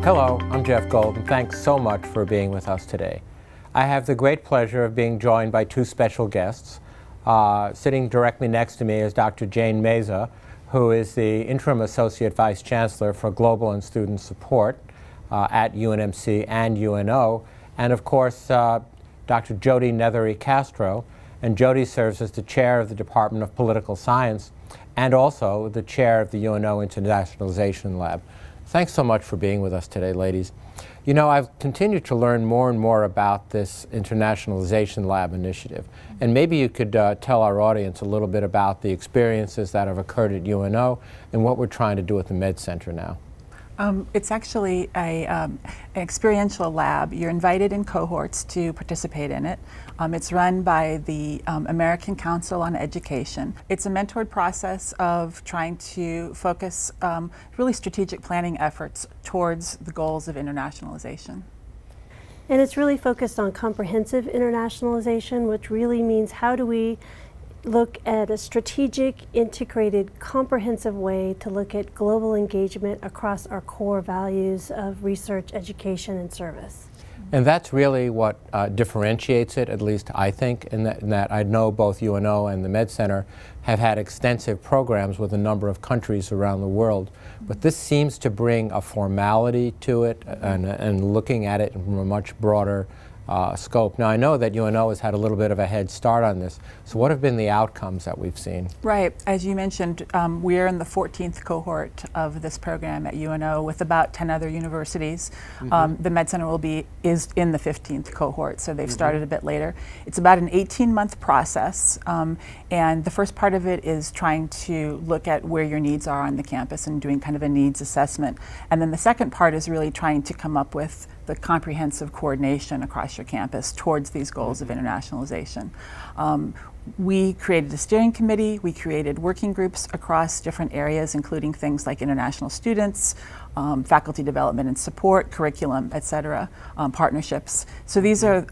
Hello, I'm Jeff Gold, and thanks so much for being with us today. I have the great pleasure of being joined by two special guests. Sitting directly next to me is Dr. Jane Meza, who is the Interim Associate Vice Chancellor for Global and Student Support at UNMC and UNO, and of course Dr. Jody Neathery-Castro, and Jody serves as the Chair of the Department of Political Science and also the Chair of the UNO Internationalization Lab. Thanks so much for being with us today, ladies. You know, I've continued to learn more and more about this Internationalization Lab Initiative, and maybe you could tell our audience a little bit about the experiences that have occurred at UNO and what we're trying to do at the Med Center now. It's actually an experiential lab. You're invited in cohorts to participate in it. It's run by the American Council on Education. It's a mentored process of trying to focus really strategic planning efforts towards the goals of internationalization. And it's really focused on comprehensive internationalization, which really means how do we look at a strategic, integrated, comprehensive way to look at global engagement across our core values of research, education, and service. And that's really what differentiates it, at least I think, in that I know both UNO and the Med Center have had extensive programs with a number of countries around the world. But this seems to bring a formality to it and looking at it from a much broader scope. Now, I know that UNO has had a little bit of a head start on this. So what have been the outcomes that we've seen? Right. As you mentioned, we're in the 14th cohort of this program at UNO with about 10 other universities. The Med Center is in the 15th cohort, so they've started a bit later. It's about an 18-month process, and the first part of it is trying to look at where your needs are on the campus and doing kind of a needs assessment. And then the second part is really trying to come up with the comprehensive coordination across your campus towards these goals of internationalization. We created a steering committee, we created working groups across different areas, including things like international students, faculty development and support, curriculum, et cetera, partnerships. So these are,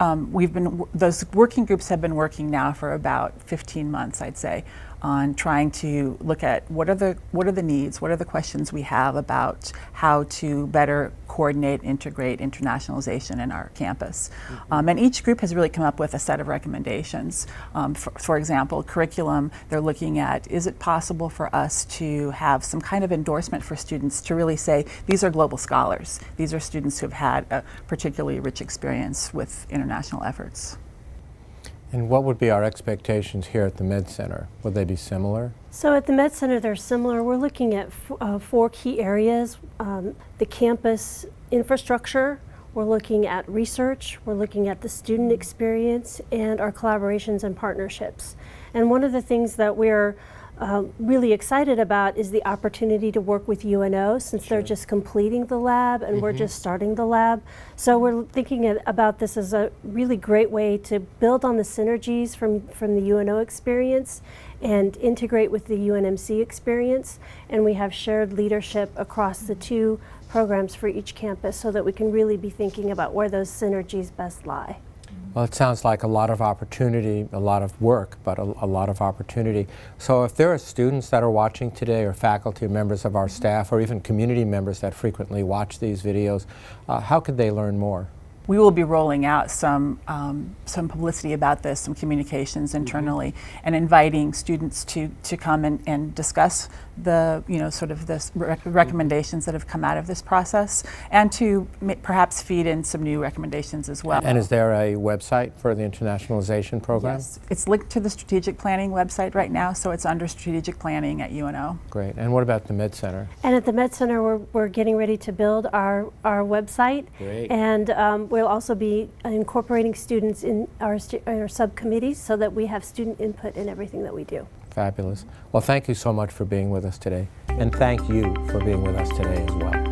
those working groups have been working now for about 15 months, I'd say, on trying to look at what are the needs, what are the questions we have about how to better coordinate, integrate internationalization in our campus. And each group has really come up with a set of recommendations. For example, curriculum, they're looking at, is it possible for us to have some kind of endorsement for students to really say, these are global scholars. These are students who have had a particularly rich experience with international efforts. And what would be our expectations here at the Med Center? Would they be similar? So at the Med Center, they're similar. We're looking at four key areas. The campus infrastructure, we're looking at research, we're looking at the student experience, and our collaborations and partnerships. And one of the things that we're really excited about is the opportunity to work with UNO, since they're just completing the lab and we're just starting the lab. So we're thinking about this as a really great way to build on the synergies from the UNO experience and integrate with the UNMC experience. And we have shared leadership across the two programs for each campus so that we can really be thinking about where those synergies best lie. Well, it sounds like a lot of opportunity, a lot of work, but a lot of opportunity. So if there are students that are watching today, or faculty, or members of our staff, or even community members that frequently watch these videos, how could they learn more? We will be rolling out some publicity about this, some communications internally, and inviting students to come and discuss the, sort of the recommendations that have come out of this process, and to perhaps feed in some new recommendations as well. And is there a website for the internationalization program? Yes, it's linked to the strategic planning website right now, so it's under strategic planning at UNO. Great. And what about the Med Center? And at the Med Center, we're getting ready to build our website. Great. And we'll also be incorporating students in our subcommittees so that we have student input in everything that we do. Fabulous. Well, thank you so much for being with us today. And thank you for being with us today as well.